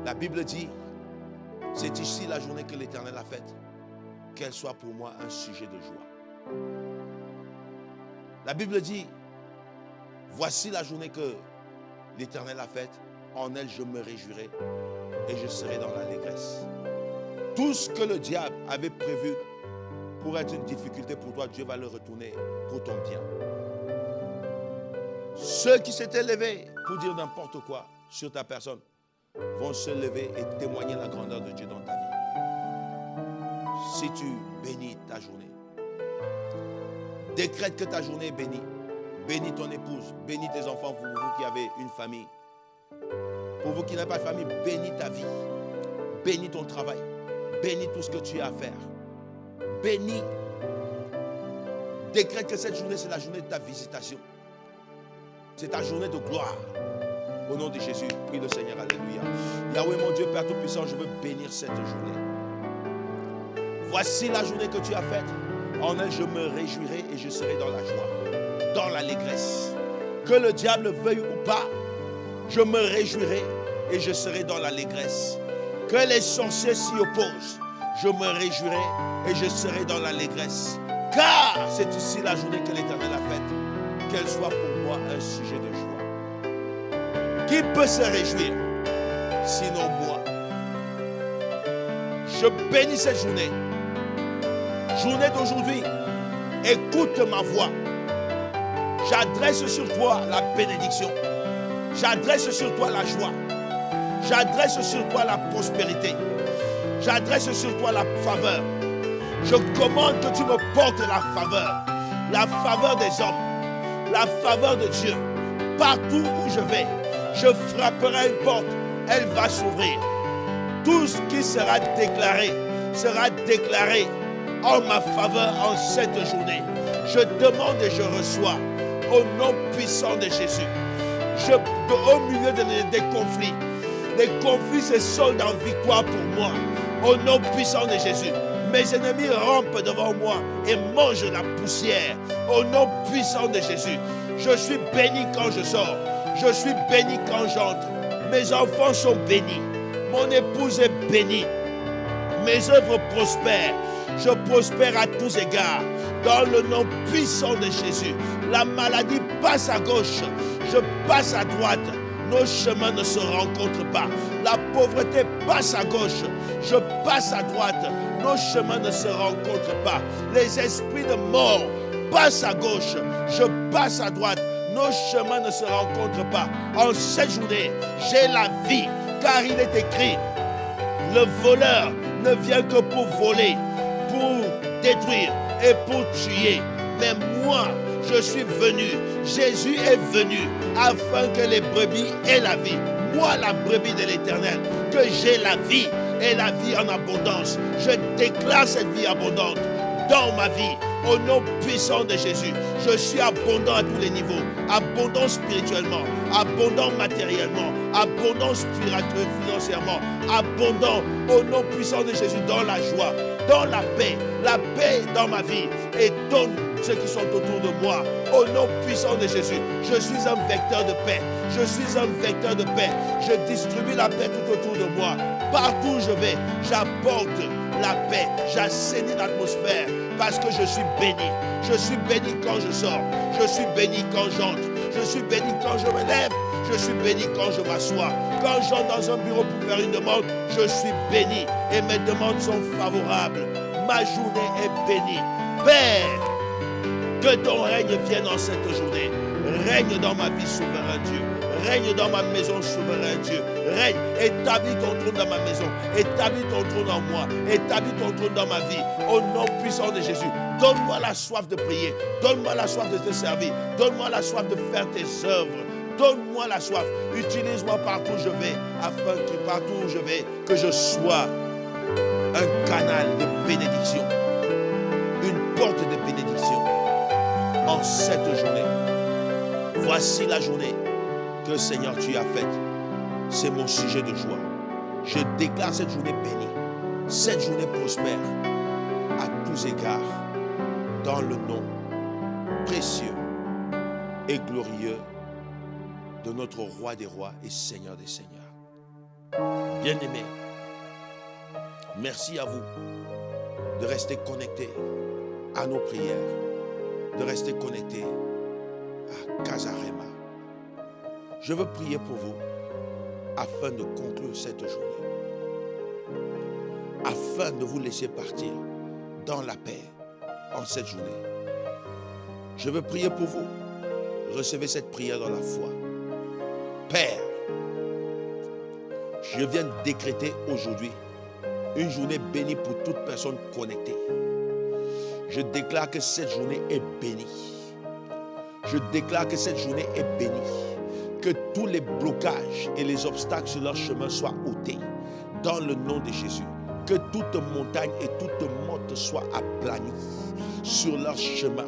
La Bible dit C'est ici la journée que l'Éternel a faite. Qu'elle soit pour moi un sujet de joie. La Bible dit, voici la journée que l'Éternel a faite. En elle, je me réjouirai et je serai dans l'allégresse. Tout ce que le diable avait prévu pour être une difficulté pour toi, Dieu va le retourner pour ton bien. Ceux qui s'étaient levés pour dire n'importe quoi sur ta personne vont se lever et témoigner la grandeur de Dieu dans ta vie. Si tu bénis ta journée, décrète que ta journée est bénie. Bénis ton épouse, bénis tes enfants, pour vous qui avez une famille. Pour vous qui n'avez pas de famille, bénis ta vie. Bénis ton travail. Bénis tout ce que tu as à faire. Bénis. Décrète que cette journée, c'est la journée de ta visitation. C'est ta journée de gloire. Au nom de Jésus, prie le Seigneur, alléluia. Yahweh, mon Dieu, Père Tout-Puissant, je veux bénir cette journée. Voici la journée que tu as faite. En elle, je me réjouirai et je serai dans la joie, dans l'allégresse. Que le diable veuille ou pas, je me réjouirai et je serai dans l'allégresse. Que les sorciers s'y opposent, je me réjouirai et je serai dans l'allégresse. Car c'est ici la journée que l'Éternel a faite. Qu'elle soit pour moi un sujet de joie. Qui peut se réjouir sinon moi? Je bénis cette journée. Journée d'aujourd'hui, écoute ma voix. J'adresse sur toi la bénédiction. J'adresse sur toi la joie. J'adresse sur toi la prospérité. J'adresse sur toi la faveur. Je commande que tu me portes la faveur des hommes, la faveur de Dieu. Partout où je vais, je frapperai à une porte, elle va s'ouvrir. Tout ce qui sera déclaré en ma faveur en cette journée. Je demande et je reçois au nom puissant de Jésus. Au milieu des conflits, les conflits se soldent en victoire pour moi. Au nom puissant de Jésus. Mes ennemis rampent devant moi et mangent la poussière. Au nom puissant de Jésus. Je suis béni quand je sors. Je suis béni quand j'entre. Mes enfants sont bénis. Mon épouse est bénie. Mes œuvres prospèrent. Je prospère à tous égards. Dans le nom puissant de Jésus. La maladie passe à gauche. Je passe à droite. Nos chemins ne se rencontrent pas. La pauvreté passe à gauche. Je passe à droite. Nos chemins ne se rencontrent pas. Les esprits de mort passent à gauche. Je passe à droite. Nos chemins ne se rencontrent pas. En cette journée, j'ai la vie. Car il est écrit, le voleur ne vient que pour voler, pour détruire et pour tuer. Mais moi, je suis venu, Jésus est venu afin que les brebis aient la vie. Moi, la brebis de l'Éternel, que j'ai la vie et la vie en abondance. Je déclare cette vie abondante dans ma vie. Au nom puissant de Jésus, je suis abondant à tous les niveaux. Abondant spirituellement, abondant matériellement, abondant financièrement, abondant au nom puissant de Jésus dans la joie, dans la paix dans ma vie. Et donne ceux qui sont autour de moi. Au nom puissant de Jésus, je suis un vecteur de paix. Je suis un vecteur de paix. Je distribue la paix tout autour de moi. Partout où je vais, j'apporte la paix. J'assainis l'atmosphère parce que je suis béni. Je suis béni quand je sors. Je suis béni quand j'entre. Je suis béni quand je me lève. Je suis béni quand je m'assois. Quand j'entre dans un bureau pour faire une demande, je suis béni et mes demandes sont favorables. Ma journée est bénie. Père, que ton règne vienne en cette journée. Règne dans ma vie, souverain Dieu. Règne dans ma maison, souverain Dieu. Règne, établis ton trône dans ma maison. Établis ton trône en moi. Établis ton trône dans ma vie. Au nom puissant de Jésus. Donne-moi la soif de prier. Donne-moi la soif de te servir. Donne-moi la soif de faire tes œuvres. Donne-moi la soif. Utilise-moi partout où je vais. Afin que partout où je vais, que je sois un canal de bénédiction. Une porte de bénédiction. En cette journée. Voici la journée que Seigneur tu as faite. C'est mon sujet de joie. Je déclare cette journée bénie. Cette journée prospère à tous égards. Dans le nom précieux et glorieux de notre Roi des rois et Seigneur des seigneurs. Bien-aimé, Merci à vous de rester connectés à nos prières, de rester connectés à Casarema. Je veux prier pour vous afin de conclure cette journée, afin de vous laisser partir dans la paix en cette journée. Je veux prier pour vous. Recevez cette prière dans la foi. Père, je viens de décréter aujourd'hui une journée bénie pour toute personne connectée. Je déclare que cette journée est bénie. Je déclare que cette journée est bénie. Que tous les blocages et les obstacles sur leur chemin soient ôtés dans le nom de Jésus. Que toute montagne et toute motte soient aplanies sur leur chemin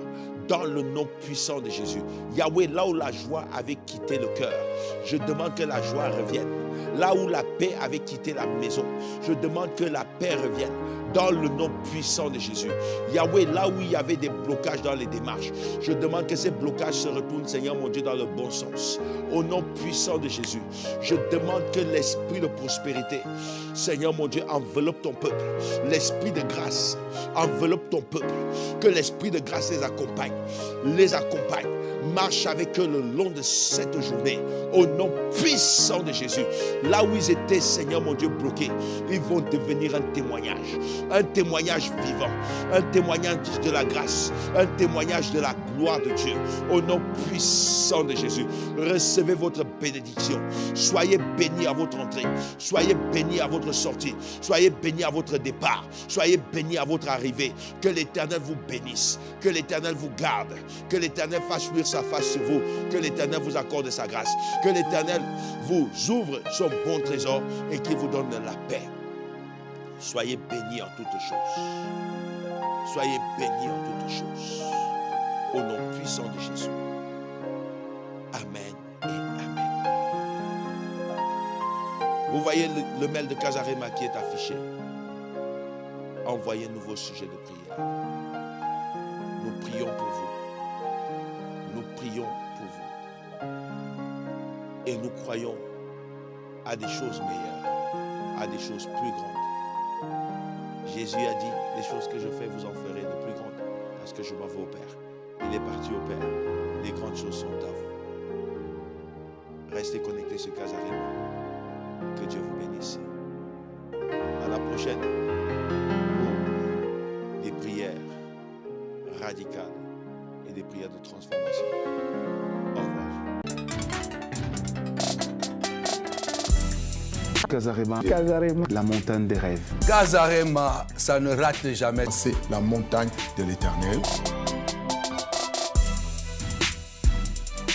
dans le nom puissant de Jésus. Yahweh, là où la joie avait quitté le cœur, je demande que la joie revienne. Là où la paix avait quitté la maison, je demande que la paix revienne dans le nom puissant de Jésus. Yahweh, là où il y avait des blocages dans les démarches, je demande que ces blocages se retournent, Seigneur mon Dieu, dans le bon sens. Au nom puissant de Jésus, je demande que l'esprit de prospérité, Seigneur mon Dieu, enveloppe ton peuple. L'esprit de grâce enveloppe ton peuple. Que l'esprit de grâce les accompagne. Marche avec eux le long de cette journée. Au nom puissant de Jésus. Là où ils étaient, Seigneur mon Dieu, bloqués, ils vont devenir un témoignage vivant, un témoignage de la grâce, un témoignage de la gloire de Dieu. Au nom puissant de Jésus, recevez votre bénédiction. Soyez bénis à votre entrée, soyez bénis à votre sortie, soyez bénis à votre départ, soyez bénis à votre arrivée. Que l'Éternel vous bénisse, que l'Éternel vous garde, que l'Éternel fasse luire sa face sur vous, que l'Éternel vous accorde sa grâce, que l'Éternel vous ouvre son bon trésor et qu'il vous donne la paix. Soyez bénis en toutes choses. Soyez bénis en toutes choses. Au nom puissant de Jésus. Amen et Amen. Vous voyez le mail de Casarema qui est affiché. Envoyez un nouveau sujet de prière. Nous prions pour vous. Nous prions pour vous. Et nous croyons à des choses meilleures, à des choses plus grandes. Jésus a dit, les choses que je fais, vous en ferez de plus grandes, parce que je m'en vais au Père. Il est parti au Père. Les grandes choses sont à vous. Restez connectés sur Casarema. Que Dieu vous bénisse. À la prochaine pour des prières radicales et des prières de transformation. Au revoir. Casarema, la montagne des rêves. Casarema, ça ne rate jamais. C'est la montagne de l'Éternel.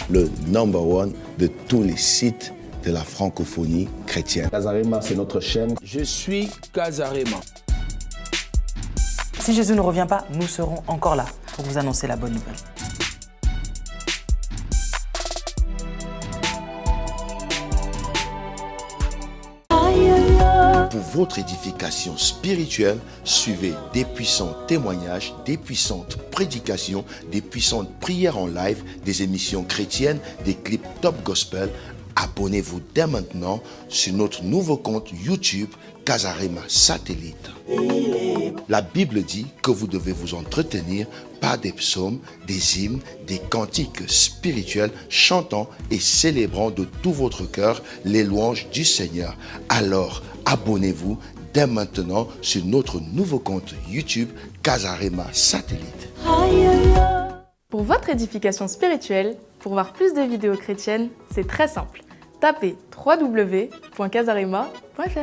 Le number one de tous les sites de la francophonie chrétienne. Casarema, c'est notre chaîne. Je suis Casarema. Si Jésus ne revient pas, nous serons encore là pour vous annoncer la bonne nouvelle. Pour votre édification spirituelle, suivez des puissants témoignages, des puissantes prédications, des puissantes prières en live, des émissions chrétiennes, des clips top gospel. Abonnez-vous dès maintenant sur notre nouveau compte YouTube Casarema Satellite. La Bible dit que vous devez vous entretenir par des psaumes, des hymnes, des cantiques spirituels, chantant et célébrant de tout votre cœur les louanges du Seigneur. Alors, abonnez-vous dès maintenant sur notre nouveau compte YouTube Casarema Satellite. Pour votre édification spirituelle, pour voir plus de vidéos chrétiennes, c'est très simple. Tapez www.casarema.fr.